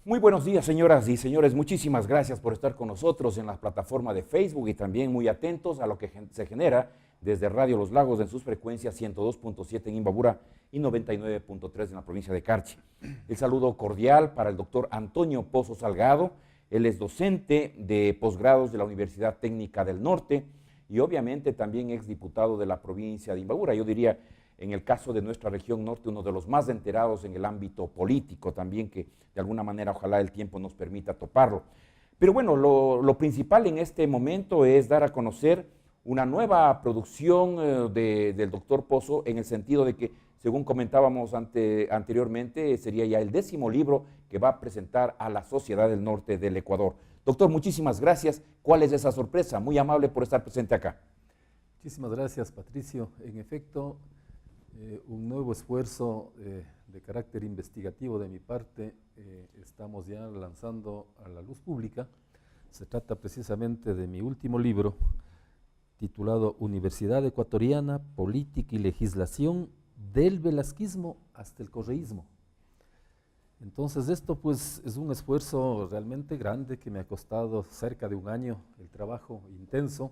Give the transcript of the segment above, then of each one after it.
Muy buenos días, señoras y señores. Muchísimas gracias por estar con nosotros en la plataforma de Facebook y también muy atentos a lo que se genera desde Radio Los Lagos en sus frecuencias 102.7 en Imbabura y 99.3 en la provincia de Carchi. El saludo cordial para el doctor Antonio Pozo Salgado. Él es docente de posgrados de la Universidad Técnica del Norte y obviamente también exdiputado de la provincia de Imbabura. Yo diría, en el caso de nuestra región norte, uno de los más enterados en el ámbito político también, que de alguna manera ojalá el tiempo nos permita toparlo. Pero bueno, lo principal en este momento es dar a conocer una nueva producción del doctor Pozo, en el sentido de que, según comentábamos anteriormente, sería ya el 10º libro que va a presentar a la sociedad del norte del Ecuador. Doctor, muchísimas gracias. ¿Cuál es esa sorpresa? Muy amable por estar presente acá. Muchísimas gracias, Patricio. En efecto, un nuevo esfuerzo de carácter investigativo de mi parte estamos ya lanzando a la luz pública. Se trata precisamente de mi último libro, titulado Universidad Ecuatoriana, Política y Legislación, del velasquismo hasta el correísmo. Entonces esto pues es un esfuerzo realmente grande que me ha costado cerca de un año, el trabajo intenso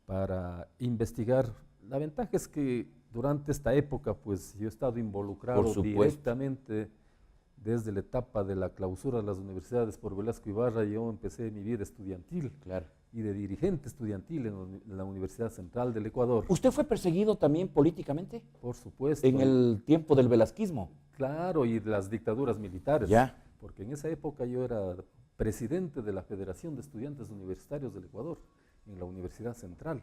para investigar. La ventaja es que durante esta época pues yo he estado involucrado directamente desde la etapa de la clausura de las universidades por Velasco Ibarra. Yo empecé mi vida estudiantil. Claro. Y de dirigente estudiantil en la Universidad Central del Ecuador. ¿Usted fue perseguido también políticamente? Por supuesto. En el tiempo del velasquismo. Claro, y de las dictaduras militares. Ya. Porque en esa época yo era presidente de la Federación de Estudiantes Universitarios del Ecuador, en la Universidad Central.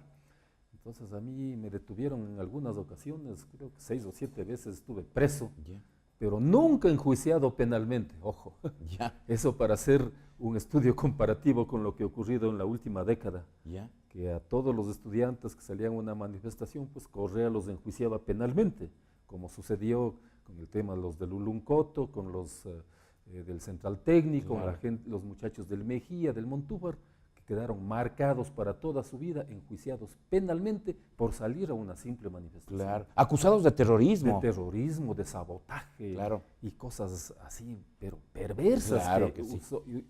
Entonces a mí me detuvieron en algunas ocasiones, creo que 6 o 7 veces estuve preso. Ya. Pero nunca enjuiciado penalmente, ojo. Ya. Eso para hacer un estudio comparativo con lo que ha ocurrido en la última década. Ya. Que a todos los estudiantes que salían a una manifestación, pues Correa los enjuiciaba penalmente, como sucedió con el tema de los del Uluncoto, con los del Central Técnico, claro, los muchachos del Mejía, del Montúfar, que quedaron marcados para toda su vida, enjuiciados penalmente por salir a una simple manifestación. Claro. Acusados de terrorismo. De terrorismo, de sabotaje, claro, y cosas así, pero perversas, claro, que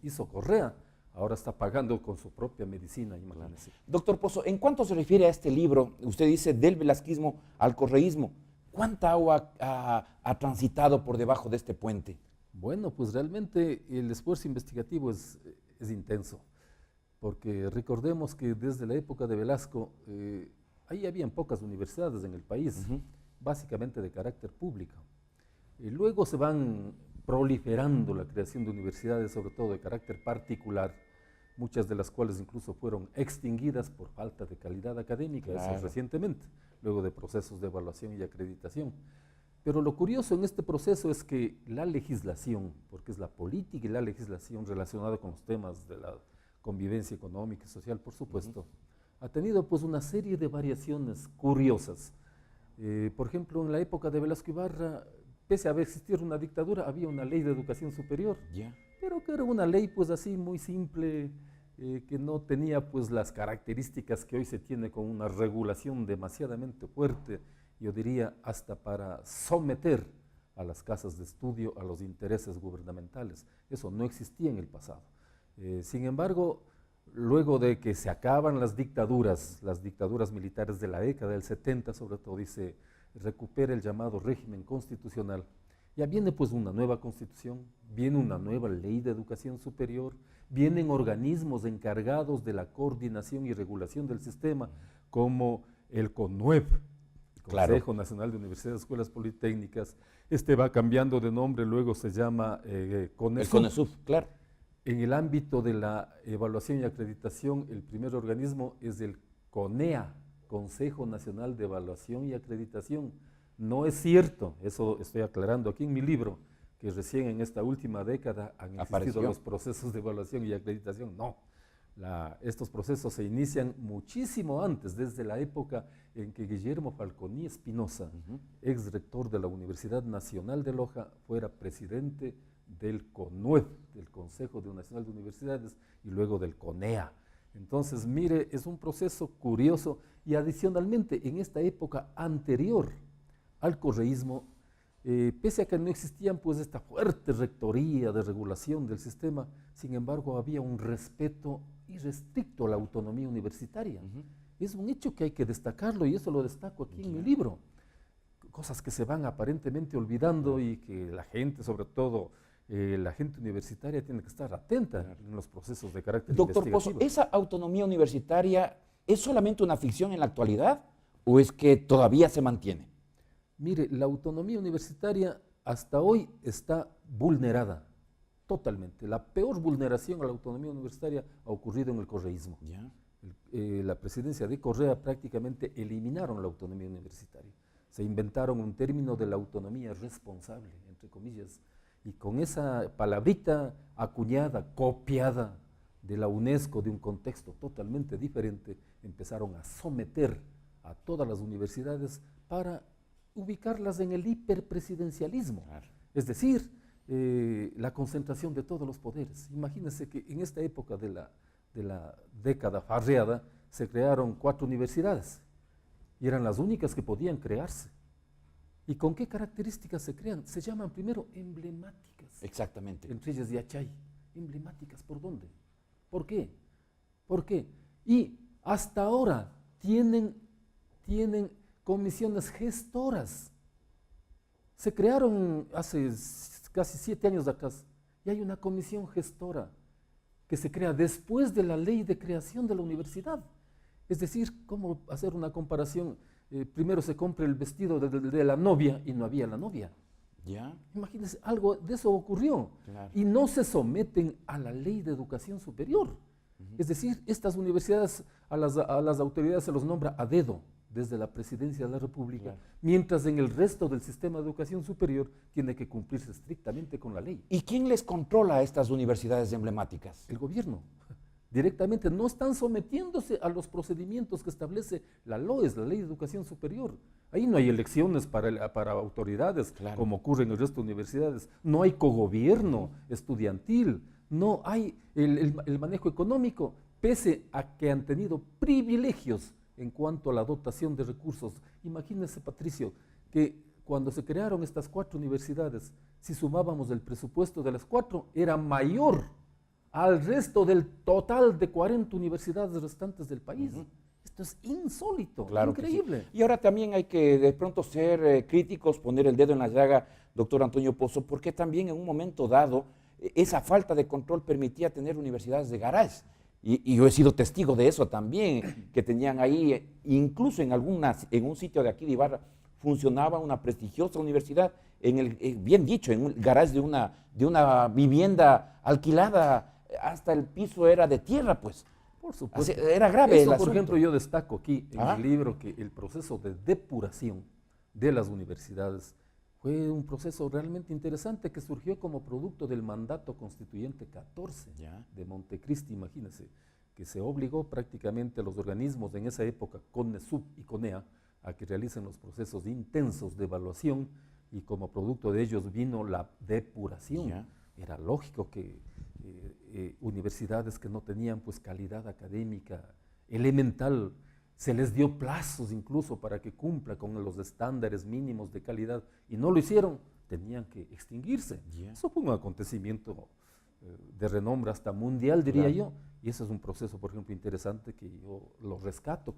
hizo Correa. Ahora está pagando con su propia medicina, imagínense. Doctor Pozo, en cuanto se refiere a este libro, usted dice del velasquismo al correísmo, ¿cuánta agua ha transitado por debajo de este puente? Bueno, pues realmente el esfuerzo investigativo es intenso. Porque recordemos que desde la época de Velasco, ahí habían pocas universidades en el país, básicamente de carácter público. Luego se van proliferando la creación de universidades, sobre todo de carácter particular, muchas de las cuales incluso fueron extinguidas por falta de calidad académica, claro, eso recientemente, luego de procesos de evaluación y acreditación. Pero lo curioso en este proceso es que la legislación, porque es la política y la legislación relacionada con los temas de la convivencia económica y social, por supuesto, ha tenido pues una serie de variaciones curiosas. Por ejemplo, en la época de Velasco Ibarra, pese a existir una dictadura, había una ley de educación superior, pero que era una ley pues así muy simple, que no tenía pues las características que hoy se tiene con una regulación demasiadamente fuerte, yo diría hasta para someter a las casas de estudio a los intereses gubernamentales. Eso no existía en el pasado. Sin embargo, luego de que se acaban las dictaduras militares de la década del 70, sobre todo, se recupera el llamado régimen constitucional. Ya viene pues una nueva constitución, viene una nueva ley de educación superior, vienen organismos encargados de la coordinación y regulación del sistema, como el CONUEP, Consejo claro. Nacional de Universidades y Escuelas Politécnicas. Este va cambiando de nombre, luego se llama CONESUB. El CONESUB, claro. En el ámbito de la evaluación y acreditación, el primer organismo es el CONEA, Consejo Nacional de Evaluación y Acreditación. No es cierto, eso estoy aclarando aquí en mi libro, que recién en esta última década han existido los procesos de evaluación y acreditación. No, estos procesos se inician muchísimo antes, desde la época en que Guillermo Falconi Espinosa, ex rector de la Universidad Nacional de Loja, fuera presidente del CONUEF, del Consejo Nacional de Universidades, y luego del CONEA. Entonces, mire, es un proceso curioso, y adicionalmente, en esta época anterior al correísmo, pese a que no existían pues esta fuerte rectoría de regulación del sistema, sin embargo había un respeto irrestricto a la autonomía universitaria. Es un hecho que hay que destacarlo y eso lo destaco aquí en mi libro. Cosas que se van aparentemente olvidando y que la gente, sobre todo la gente universitaria, tiene que estar atenta en los procesos de carácter Doctor investigativo. Pozo, ¿esa autonomía universitaria es solamente una ficción en la actualidad o es que todavía se mantiene? Mire, la autonomía universitaria hasta hoy está vulnerada totalmente. La peor vulneración a la autonomía universitaria ha ocurrido en el correísmo. La presidencia de Correa prácticamente eliminaron la autonomía universitaria. Se inventaron un término de la autonomía responsable, entre comillas, y con esa palabrita acuñada, copiada de la UNESCO, de un contexto totalmente diferente, empezaron a someter a todas las universidades para ubicarlas en el hiperpresidencialismo, es decir, la concentración de todos los poderes. Imagínense que en esta época de la década farreada se crearon 4 universidades y eran las únicas que podían crearse. ¿Y con qué características se crean? Se llaman primero emblemáticas. Exactamente. Entre ellas Yachay. ¿Emblemáticas por dónde? ¿Por qué? ¿Por qué? Y hasta ahora tienen comisiones gestoras. Se crearon hace casi 7 años de acá y hay una comisión gestora que se crea después de la ley de creación de la universidad. Es decir, ¿cómo hacer una comparación? Primero se compra el vestido de la novia y no había la novia. ¿Ya? Imagínense, algo de eso ocurrió. Claro. Y no se someten a la ley de educación superior. Es decir, estas universidades a las autoridades se los nombra a dedo desde la presidencia de la República, mientras en el resto del sistema de educación superior tiene que cumplirse estrictamente con la ley. ¿Y quién les controla a estas universidades emblemáticas? El gobierno. Directamente no están sometiéndose a los procedimientos que establece la LOES, la Ley de Educación Superior. Ahí no hay elecciones para autoridades, como ocurre en el resto de universidades. No hay cogobierno estudiantil, no hay el manejo económico, pese a que han tenido privilegios en cuanto a la dotación de recursos. Imagínense, Patricio, que cuando se crearon estas 4 universidades, si sumábamos el presupuesto de las 4, era mayor al resto del total de 40 universidades restantes del país. Esto es insólito, increíble. Sí. Y ahora también hay que de pronto ser críticos, poner el dedo en la llaga, doctor Antonio Pozo, porque también en un momento dado esa falta de control permitía tener universidades de garage. Y yo he sido testigo de eso también, que tenían ahí, incluso en un sitio de aquí de Ibarra, funcionaba una prestigiosa universidad, bien dicho, en un garage de una vivienda alquilada, hasta el piso era de tierra, pues. Por supuesto. Era grave el asunto. Por ejemplo, yo destaco aquí en el libro que el proceso de depuración de las universidades fue un proceso realmente interesante que surgió como producto del mandato constituyente 14 de Montecristi, imagínense, que se obligó prácticamente a los organismos en esa época, CONESUB y CONEA, a que realicen los procesos intensos de evaluación y como producto de ellos vino la depuración. Era lógico que universidades que no tenían pues calidad académica elemental, se les dio plazos incluso para que cumpla con los estándares mínimos de calidad y no lo hicieron, tenían que extinguirse. Eso fue un acontecimiento de renombre hasta mundial, diría yo, y eso es un proceso, por ejemplo, interesante que yo lo rescato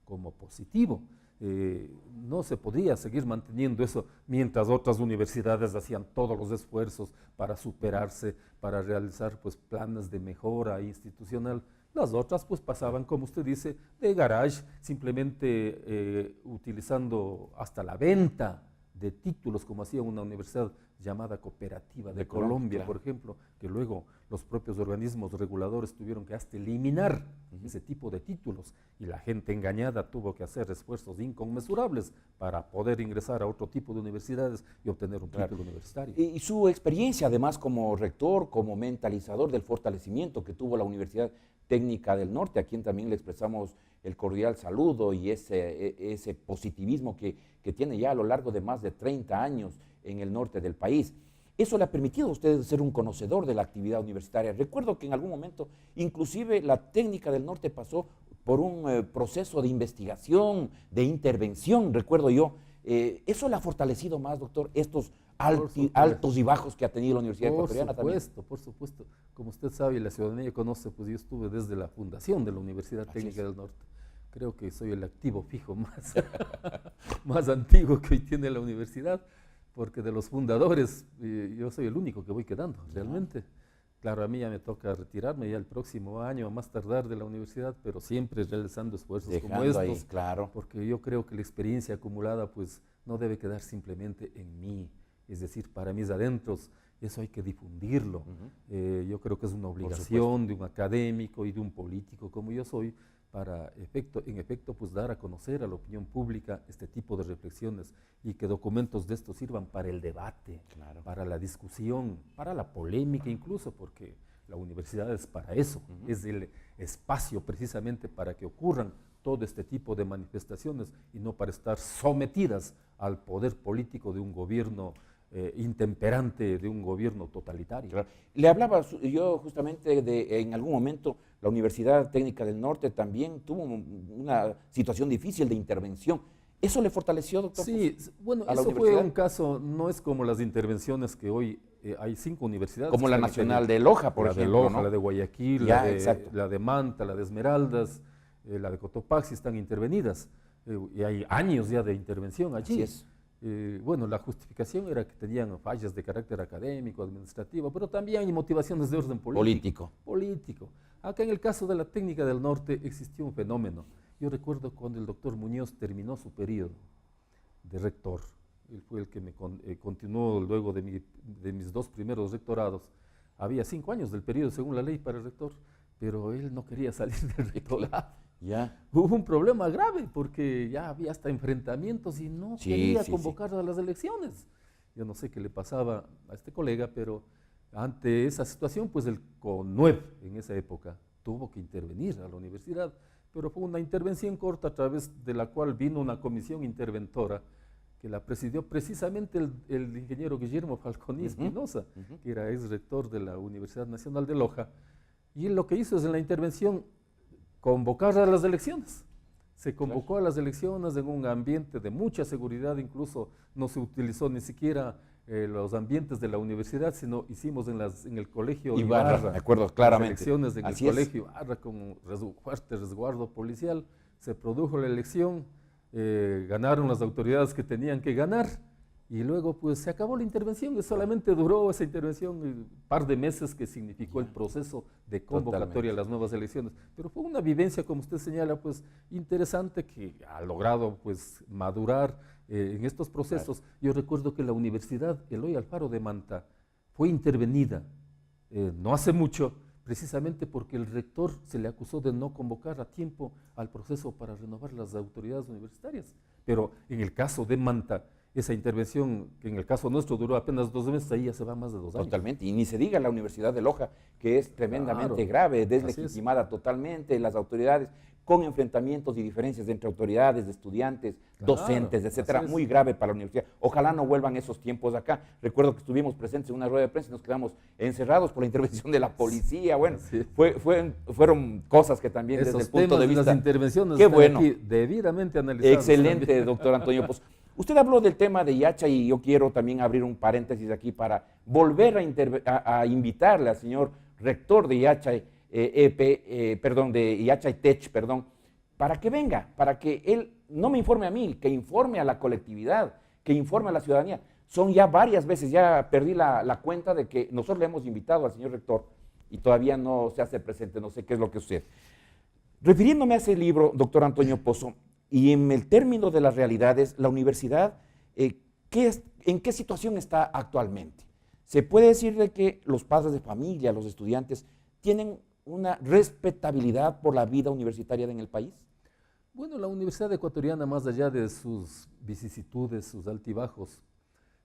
como positivo. No se podía seguir manteniendo eso mientras otras universidades hacían todos los esfuerzos para superarse, para realizar pues planes de mejora institucional. Las otras pues pasaban, como usted dice, de garage, simplemente utilizando hasta la venta de títulos, como hacía una universidad llamada Cooperativa de Colombia, por ejemplo, que luego los propios organismos reguladores tuvieron que hasta eliminar ese tipo de títulos y la gente engañada tuvo que hacer esfuerzos inconmensurables para poder ingresar a otro tipo de universidades y obtener un título universitario. Y su experiencia además como rector, como mentalizador del fortalecimiento que tuvo la Universidad Técnica del Norte, a quien también le expresamos el cordial saludo y ese positivismo que tiene ya a lo largo de más de 30 años en el norte del país. Eso le ha permitido a usted ser un conocedor de la actividad universitaria. Recuerdo que en algún momento, inclusive la Técnica del Norte pasó por un proceso de investigación, de intervención, recuerdo yo, ¿Eso le ha fortalecido más, doctor, estos supuesto. altos y bajos que ha tenido la Universidad Ecuatoriana también? Por supuesto. Como usted sabe y la ciudadanía conoce, pues yo estuve desde la fundación de la Universidad Técnica del Norte. Creo que soy el activo fijo más, más antiguo que hoy tiene la universidad, porque de los fundadores yo soy el único que voy quedando, realmente. Claro, a mí ya me toca retirarme ya el próximo año, a más tardar, de la universidad, pero siempre realizando esfuerzos como estos, ahí, claro. porque yo creo que la experiencia acumulada pues no debe quedar simplemente en mí, es decir, para mis adentros, eso hay que difundirlo. Yo creo que es una obligación de un académico y de un político como yo soy, para en efecto, pues dar a conocer a la opinión pública este tipo de reflexiones y que documentos de estos sirvan para el debate, para la discusión, para la polémica incluso, porque la universidad es para eso, es el espacio precisamente para que ocurran todo este tipo de manifestaciones y no para estar sometidas al poder político de un gobierno intemperante, de un gobierno totalitario. Claro. Le hablaba yo justamente de, en algún momento, la Universidad Técnica del Norte también tuvo una situación difícil de intervención. ¿Eso le fortaleció, doctor? Sí, bueno, eso fue un caso, no es como las intervenciones que hoy hay 5 universidades. Como la Nacional de Loja, por ejemplo. La de Loja, ¿no? la de Guayaquil, la de Manta, la de Esmeraldas, la de Cotopaxi están intervenidas. Y hay años ya de intervención allí. Así es. Bueno, la justificación era que tenían fallas de carácter académico, administrativo, pero también hay motivaciones de orden político. Acá en el caso de la Técnica del Norte existió un fenómeno. Yo recuerdo cuando el doctor Muñoz terminó su periodo de rector, él fue el que me continuó luego de mis 2 primeros rectorados. Había 5 años del periodo según la ley para el rector, pero él no quería salir del rectorado. Hubo un problema grave porque ya había hasta enfrentamientos y no quería convocar a las elecciones. Yo no sé qué le pasaba a este colega, pero ante esa situación, pues el CONUEP en esa época tuvo que intervenir a la universidad, pero fue una intervención corta a través de la cual vino una comisión interventora que la presidió precisamente el ingeniero Guillermo Falconi Espinosa, que era ex rector de la Universidad Nacional de Loja, y él lo que hizo es en la intervención convocar a las elecciones. Se convocó a las elecciones en un ambiente de mucha seguridad, incluso no se utilizó ni siquiera los ambientes de la universidad, sino hicimos en el colegio Ibarra, me acuerdo claramente. Las elecciones en el colegio Ibarra con fuerte resguardo policial, se produjo la elección, ganaron las autoridades que tenían que ganar y luego pues se acabó la intervención y solamente duró esa intervención un par de meses que significó el proceso de convocatoria a las nuevas elecciones. Pero fue una vivencia, como usted señala, pues interesante que ha logrado pues madurar en estos procesos. Yo recuerdo que la Universidad Eloy Alfaro de Manta fue intervenida no hace mucho, precisamente porque el rector se le acusó de no convocar a tiempo al proceso para renovar las autoridades universitarias. Pero en el caso de Manta, esa intervención, que en el caso nuestro duró apenas 2 meses, ahí ya se va más de 2 años. Totalmente, y ni se diga la Universidad de Loja, que es tremendamente grave, deslegitimada totalmente, las autoridades con enfrentamientos y diferencias entre autoridades, de estudiantes, docentes, etcétera, muy grave para la universidad. Ojalá no vuelvan esos tiempos acá. Recuerdo que estuvimos presentes en una rueda de prensa y nos quedamos encerrados por la intervención de la policía. Bueno, fueron cosas que también esos desde el punto de vista... las intervenciones qué bueno. Aquí debidamente analizadas. Excelente, doctor Antonio Pozo. Usted habló del tema de Yacha y yo quiero también abrir un paréntesis aquí para volver a invitarle al señor rector de Yacha de Yacha Tech, para que venga, para que él no me informe a mí, que informe a la colectividad, que informe a la ciudadanía. Son ya varias veces, ya perdí la cuenta de que nosotros le hemos invitado al señor rector y todavía no se hace presente, no sé qué es lo que sucede. Refiriéndome a ese libro, doctor Antonio Pozo, y en el término de las realidades, la universidad, ¿en qué situación está actualmente? ¿Se puede decir de que los padres de familia, los estudiantes, tienen una respetabilidad por la vida universitaria en el país? Bueno, la Universidad Ecuatoriana, más allá de sus vicisitudes, sus altibajos,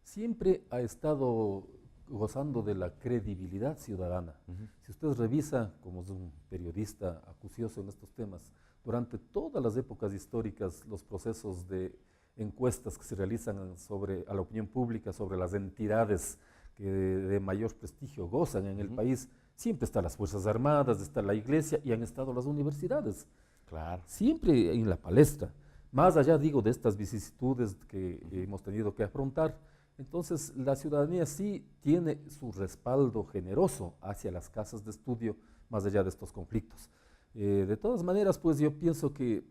siempre ha estado gozando de la credibilidad ciudadana. Si usted revisa, como es un periodista acucioso en estos temas, durante todas las épocas históricas, los procesos de encuestas que se realizan a la opinión pública sobre las entidades que de mayor prestigio gozan en el país, siempre están las Fuerzas Armadas, está la Iglesia y han estado las universidades. Claro. Siempre en la palestra. Más allá, digo, de estas vicisitudes que hemos tenido que afrontar, entonces la ciudadanía sí tiene su respaldo generoso hacia las casas de estudio, más allá de estos conflictos. De todas maneras, pues yo pienso que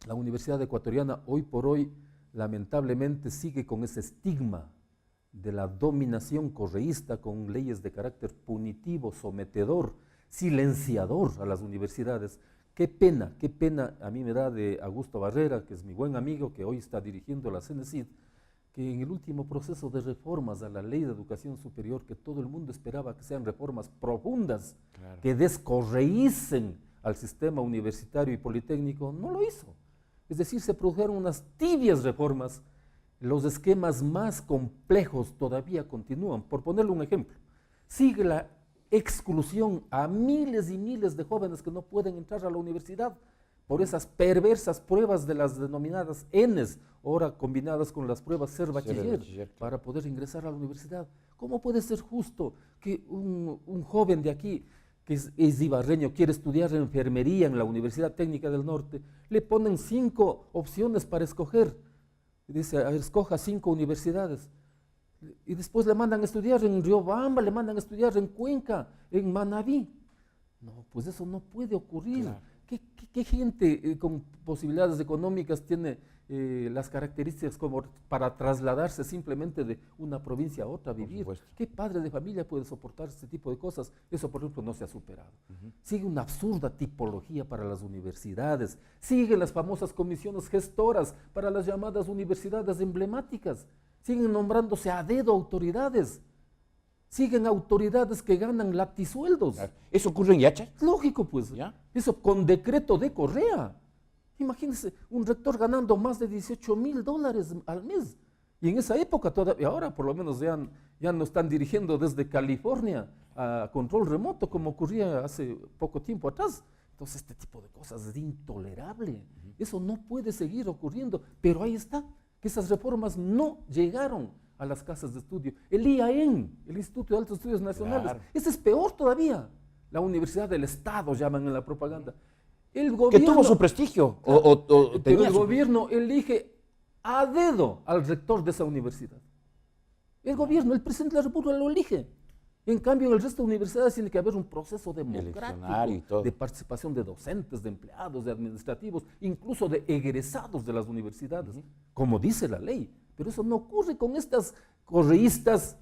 la Universidad Ecuatoriana hoy por hoy lamentablemente sigue con ese estigma de la dominación correísta, con leyes de carácter punitivo, sometedor, silenciador a las universidades. Qué pena a mí me da de Augusto Barrera, que es mi buen amigo, que hoy está dirigiendo la CENESID, que en el último proceso de reformas a la ley de educación superior, que todo el mundo esperaba que sean reformas profundas, claro, que descorreícen al sistema universitario y politécnico, no lo hizo. Es decir, se produjeron unas tibias reformas, los esquemas más complejos todavía continúan. Por ponerle un ejemplo, sigue la exclusión a miles y miles de jóvenes que no pueden entrar a la universidad por esas perversas pruebas de las denominadas ENES, ahora combinadas con las pruebas Ser Bachiller, para poder ingresar a la universidad. ¿Cómo puede ser justo que un joven de aquí, que es ibarreño, quiere estudiar enfermería en la Universidad Técnica del Norte, le ponen 5 opciones para escoger? Dice, escoja 5 universidades. Y después le mandan a estudiar en Riobamba, le mandan a estudiar en Cuenca, en Manabí. No, pues eso no puede ocurrir. Claro. ¿Qué gente con posibilidades económicas tiene las características como para trasladarse simplemente de una provincia a otra a vivir? ¿Qué padre de familia puede soportar este tipo de cosas? Eso, por ejemplo, no se ha superado. Sigue una absurda tipología para las universidades, siguen las famosas comisiones gestoras para las llamadas universidades emblemáticas, siguen nombrándose a dedo autoridades. Siguen autoridades que ganan latisueldos. ¿Eso ocurre en Yacha? Lógico, pues. ¿Ya? Eso con decreto de Correa. Imagínense, un rector ganando más de $18,000 al mes. Y en esa época todavía, ahora por lo menos ya no están dirigiendo desde California a control remoto, como ocurría hace poco tiempo atrás. Entonces, este tipo de cosas es intolerable. Eso no puede seguir ocurriendo. Pero ahí está, que esas reformas no llegaron a las casas de estudio. El IAEN, el Instituto de Altos Estudios Nacionales, claro, ese es peor todavía. La Universidad del Estado, llaman en la propaganda. El gobierno, que tuvo su prestigio. Pero el gobierno elige a dedo al rector de esa universidad. El gobierno, el presidente de la República lo elige. En cambio, en el resto de universidades tiene que haber un proceso democrático de participación de docentes, de empleados, de administrativos, incluso de egresados de las universidades, como dice la ley. Pero eso no ocurre con estas correístas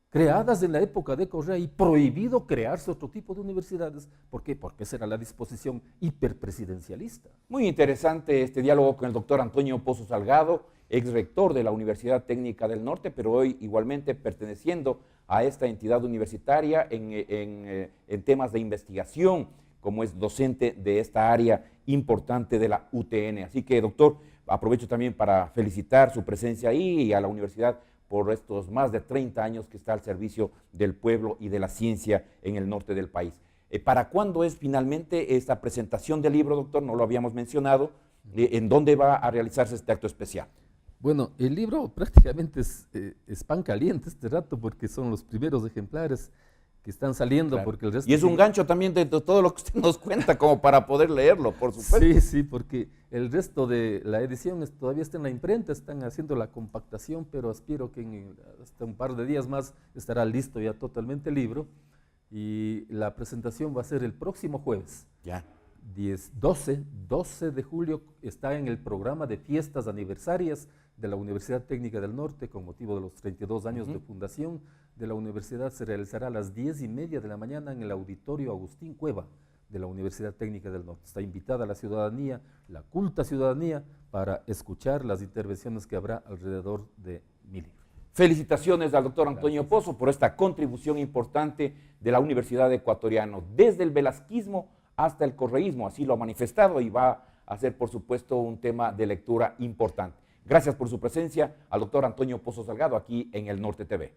creadas en la época de Correa y prohibido crearse otro tipo de universidades. ¿Por qué? Porque esa era la disposición hiperpresidencialista. Muy interesante este diálogo con el doctor Antonio Pozo Salgado, ex rector de la Universidad Técnica del Norte, pero hoy igualmente perteneciendo a esta entidad universitaria en temas de investigación, como es docente de esta área importante de la UTN. Así que, doctor, aprovecho también para felicitar su presencia ahí y a la universidad por estos más de 30 años que está al servicio del pueblo y de la ciencia en el norte del país. ¿Para cuándo es finalmente esta presentación del libro, doctor? No lo habíamos mencionado. ¿En dónde va a realizarse este acto especial? Bueno, el libro prácticamente es pan caliente este rato porque son los primeros ejemplares que están saliendo, claro, porque el resto... Y es un gancho también de todo lo que usted nos cuenta, como para poder leerlo, por supuesto. Sí, sí, porque el resto de la edición todavía está en la imprenta, están haciendo la compactación, pero aspiro que hasta un par de días más estará listo ya totalmente el libro, y la presentación va a ser el próximo jueves. Ya. 12 de julio está en el programa de fiestas aniversarias de la Universidad Técnica del Norte con motivo de los 32 años de fundación de la universidad. Se realizará a las 10:30 de la mañana en el auditorio Agustín Cueva de la Universidad Técnica del Norte. Está invitada la ciudadanía, la culta ciudadanía, para escuchar las intervenciones que habrá alrededor de mi libro. Felicitaciones al doctor Antonio Pozo por esta contribución importante de la Universidad Ecuatoriana, desde el velasquismo hasta el correísmo, así lo ha manifestado y va a ser, por supuesto, un tema de lectura importante. Gracias por su presencia al doctor Antonio Pozo Salgado aquí en El Norte TV.